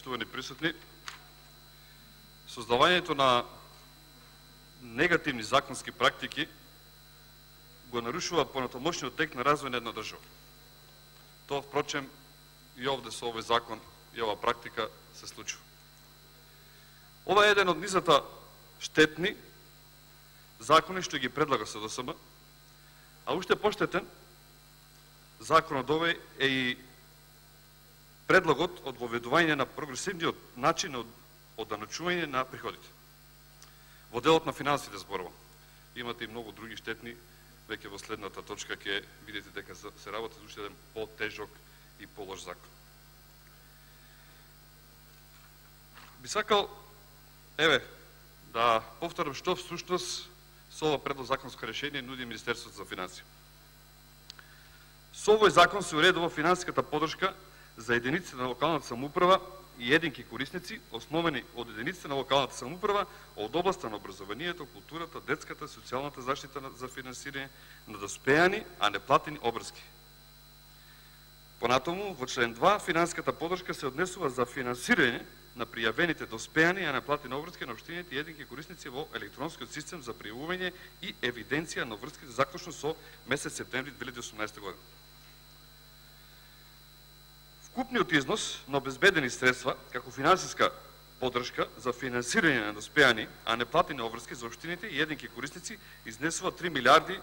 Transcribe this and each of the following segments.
почитувани присутни, создавањето на негативни законски практики го нарушува понатамошниот тек на развој на една држава. Тоа, впрочем, и овде со овој закон и ова практика се случува. Ова е еден од низата штетни закони што ги предлага СДСМ, а уште поштетен законот овој е и предлагот од воведување на прогресивниот начин од оданачување на приходите. Во делот на финансите зборувам. Имате и многу други штетни, веќе во следната точка ќе видите дека се работи за уште еден по-тежок и по-лош закон. Би сакал, да повторам што всушност со ова предлог законско решение нуди Министерството за финансии. Со овој закон се уредува финансиската поддршка за единиците на локалната самоуправа и единки корисници, основени од единиците на локалната самоуправа од областта на образованието, културата, детската, социјалната заштита за финансирање на доспеани, а неплатени обврски. Понатаму, во член 2, финансиската поддршка се однесува за финансирање на пријавените доспеани, а неплатени обврски на општините и единки корисници во електронскиот систем за пријавување и евиденција на обврските заклучно со месец септември 2018 година. Вкупниот износ на обезбедени средства како финансиска поддршка за финансирање на доспеани, а неплатени обврски за општините и единки корисници изнесува 3 милиарди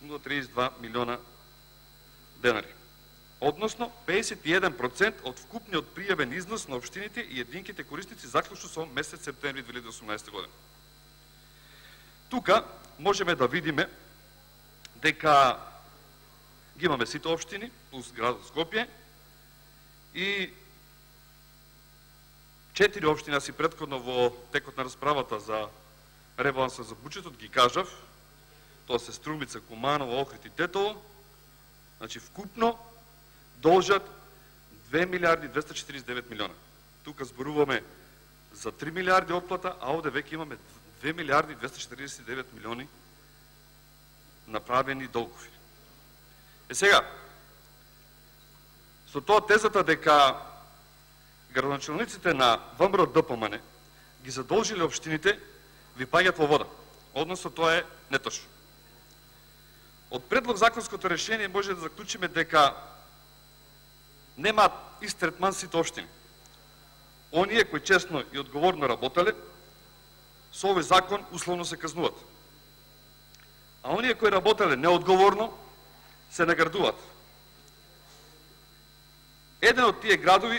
032 милиона денари. Односно 51% од вкупниот пријавен износ на општините и единките корисници заклучно со месец септември 2018 година. Тука можеме да видиме дека ги имаме сите општини плюс градот Скопје и 4 општини, си претходно во текот на расправата за ребалансот за буџетот ги кажав, тоа се Струмица, Куманово, Охрид и Тетово, значи вкупно должат 2 милиарди 249 милиона. Тука зборуваме за 3 милиарди отплата, а овде веќе имаме 2 милиарди 249 милиони направени долгови. Сега, со тоа тезата дека градоначалниците на ВМРО ДПМН ги задолжиле општините, ви паѓат во вода. Односно, тоа е неточно. Од предлог законското решение може да заклучиме дека нема ист третман сите општини. Оние кои честно и одговорно работеле, со овој закон условно се казнуват. А оние кои работеле неодговорно, се наградуваат. Еден од тие градови,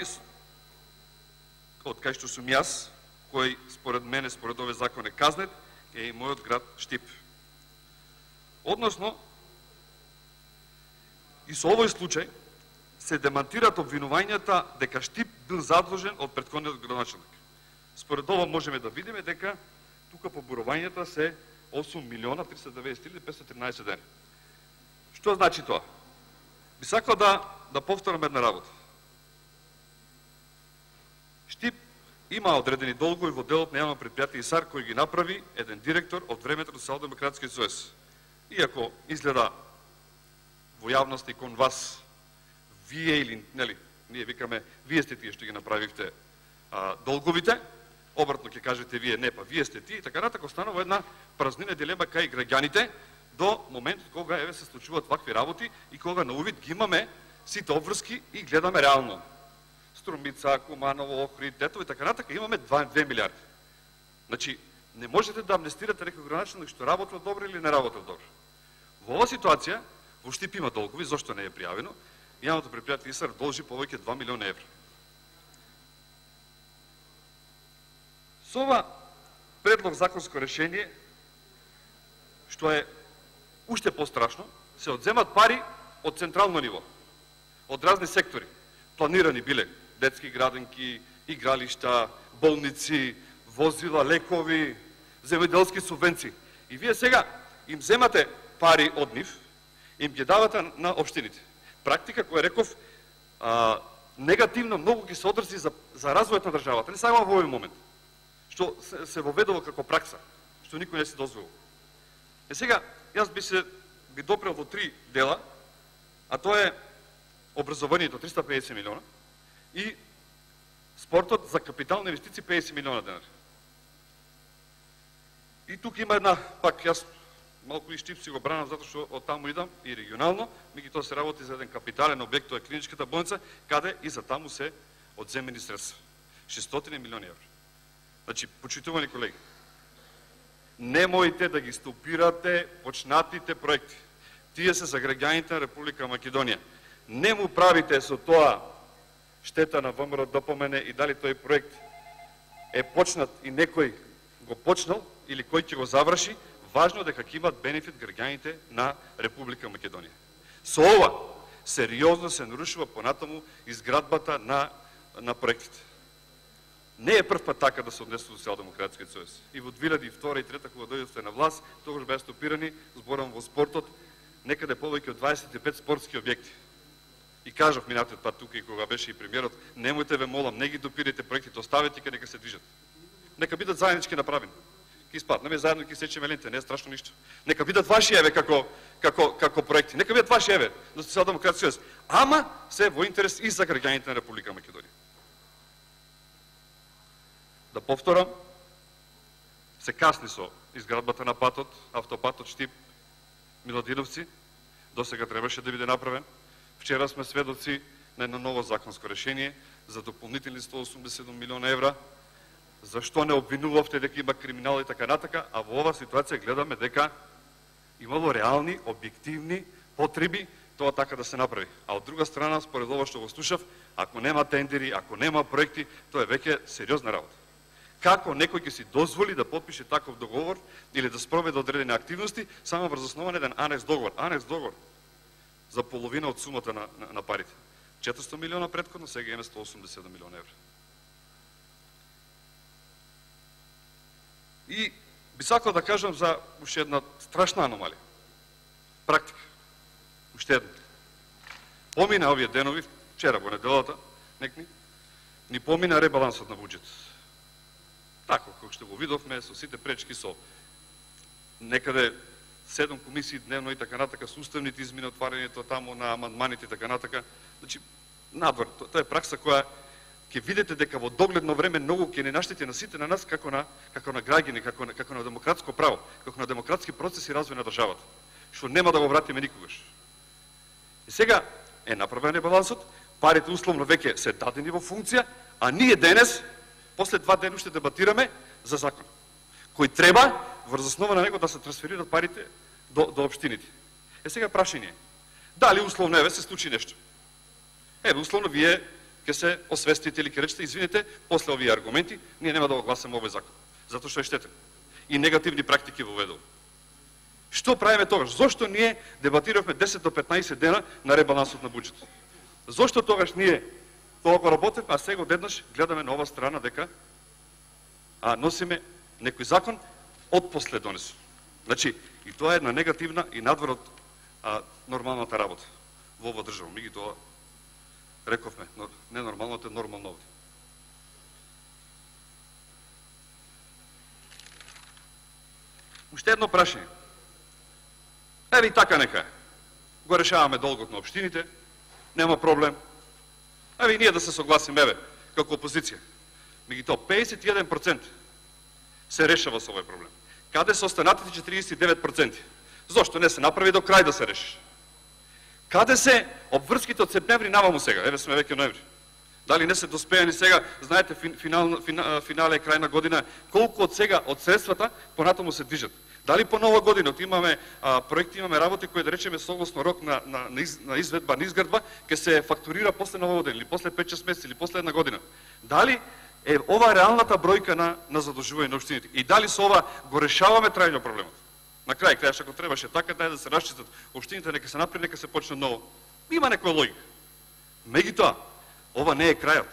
од кај што сум јас, кој според мене, според овој закон е казнет, е и мојот град Штип. Односно, и со овој случај се демантират обвинувањата дека Штип бил задлужен од претходниот градоначалник. Според ова можеме да видиме дека тука поборувањата се 8 милиона 390.513 дена. Што значи тоа? Би сакал да повторам една работа. Штип има одредени долгови во делот на јавно предпријатие ИСАР кој ги направи еден директор од времето на Социјалдемократскиот сојуз. Иако изгледа во јавност и кон вас, вие или, нели, ние викаме, вие сте тие што ги направивте долговите, обратно ќе кажете вие, не, па вие сте тие, и така натако останува една празнина дилема кај граѓаните до моментот кога еве се случуваат вакви работи и кога на увид ги имаме сите обврски и гледаме реално. Струмица, Куманово, Охрид, Тетово и така натака, имаме 2 милиарди. Значи, не можете да амнестирате некој градоначалник што работел добро или не работел добро. Во оваа ситуација, во Штип има долгови, зошто не е пријавено, јавното предпријатие ИСАР должи повеќе 2 милиона евра. Со ова предлог законско решение, што е уште пострашно, се одземат пари од централно ниво, од разни сектори. Планирани биле детски градинки, игралишта, болници, возила, лекови, земјоделски субвенции. И вие сега им земате пари од нив, им ги давате на општините. Практика која реков негативно многу ги се одржи за развојот на државата, не само во овој момент, што се воведува како пракса, што никој не си дозволил. Сега, јас би допрел во 3 дела, а тоа е образованието 350 милиона и Спортот за капитални инвестиции 50 милиона денари. И тук има една, пак јас малку и Штип си го бранам, затоа што од таму идам и регионално, меѓутоа се работи за еден капитален објект, тоа е клиничката болница, каде и за таму се одземени средства. 600 милиони евра. Значи, почитувани колеги, немојте да ги стопирате почнатите проекти. Тие се за граѓаните на Република Македонија. Не му правите со тоа штета на ВМРО допомене и дали тој проект е почнат и некој го почнал или кој ќе го заврши, важно е дека ќе имат бенефит граѓаните на Република Македонија. Со ова сериозно се нарушува понатаму изградбата на проектите. Не е прв пат така да се однесува Социјалдемократскиот сојуз. И во 2002 и 2003 кога дојдовте на власт, тогаш беа стопирани, зборам во спортот, некаде повеќе од 25 спортски објекти. И кажав минатиот пат тука и кога беше и премиерот, немојте ве молам, не ги допирайте проектите, оставете ги нека се движат. Нека бидат заеднички направени. Ки испаднеме заедно, ки сечеме ленте, не е страшно ништо. Нека бидат ваши еве како проекти, нека бидат ваши еве на Социјалдемократскиот сојуз, ама се во интерес и за граѓаните на Република Македонија. Да повторам, се касни со изградбата на патот, автопатот Штип Миладиновци, досега требаше да биде направен. Вчера сме сведоци на едно ново законско решение за дополнителни 187 милиона евра. Зашто не обвинувавте дека има криминал и така натака, а во ова ситуација гледаме дека имало реални, објективни потреби тоа така да се направи. А од друга страна, според ова што го слушав, ако нема тендери, ако нема проекти, тоа е веќе сериозна работа. Како некој ќе си дозволи да потпише таков договор или да спроведе одредени активности само врз основа на еден анекс договор. Анекс договор за половина од сумата на парите. 400 милиона претходно, сега имаме 187 милиона евра. И би сакал да кажам за уште една страшна аномалија. Практика. Уште една. Помина овие денови, вчера во неделата, ни помина ребалансот на буџет. Тако, како што го видовме, со сите пречки, со некаде 7 комисии дневно и така натака, со уставните измени, отварањето таму на амандманите и така натака. Значи, надвор, тоа е пракса која ќе видите дека во догледно време многу ќе не наштети на сите на нас како на граѓани, како на демократско право, како на демократски процес и развој на државата, што нема да го вратиме никогаш. И сега е направен ребалансот, парите условно веќе се дадени во функција, а ние денес после 2 дена ще дебатираме за закон, кој треба врз основа на него да се трансферират парите до општините. Сега прашање, дали условно еве се случи нешто? Еве условно вие ќе се освестите или ќе речете, извините, после овие аргументи, ние нема да го гласаме овој закон, затоа што е штетен и негативни практики воведува. Што правиме тогаш? Зошто ние дебатиравме 10 до 15 дена на ребалансот на буџетот? Зошто тогаш ние тоа го работевме, а сега одеднаш гледаме на ова страна дека носиме некој закон од после донесен. Значи, и тоа е една негативна и надвор од нормалната работа во ова држава. Ми ги тоа рековме, ненормалното е нормално овде. Уште едно прашање. Еве и така нека е. Го решаваме долгот на општините, нема проблем. Еве и ние да се согласиме, еве, како опозиција. Меѓутоа 51% се решава со овој проблем. Каде се останатите 49%? Зошто не се направи до крај да се реши? Каде се обврските од септември наваму сега? Еве сме веќе ноември. Дали не се доспеани сега? Знаете, финале е крај на година. Колку од сега, од средствата, понатаму се движат? Дали по нова година имаме проекти, имаме работи кои да речеме согласно рок на изведба, на изградба, ќе се фактурира после нова година, или после 5-6 месеци, или после една година? Дали е ова реалната бројка на задолжување на општините? И дали со ова го решаваме трајно проблемот? На крај, ако требаше така, да се расчистат општините, нека се направи, нека се почне ново. Има некоја логика. Меѓутоа, ова не е крајот.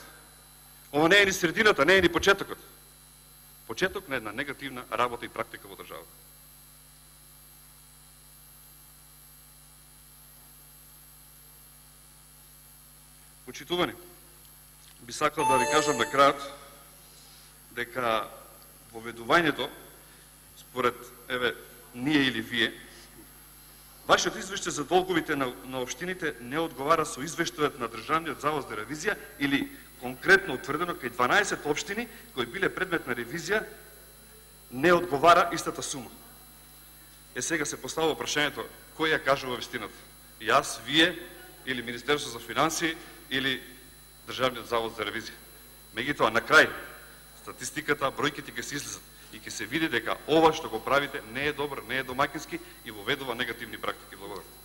Ова не е ни средината, не е ни почетокот. Почеток на една негативна работа и практика во државата. Почитувани, би сакал да ви кажам на крајот дека воведувањето, според еве ние или вие, вашиот извештај за долговите на општините не одговара со извештајот на Државниот завод за ревизија или конкретно утврдено кај 12 општини кои биле предмет на ревизија, не одговара истата сума. Сега се поставува прашањето, кој ја кажува вистината? Јас, вие, или Министерство за финансии, или Државниот завод за ревизија? Меѓутоа, на крај, статистиката, бројките ќе се излезат и ќе се види дека ова што го правите не е добро, не е домакински и воведува негативни практики. Благодарам.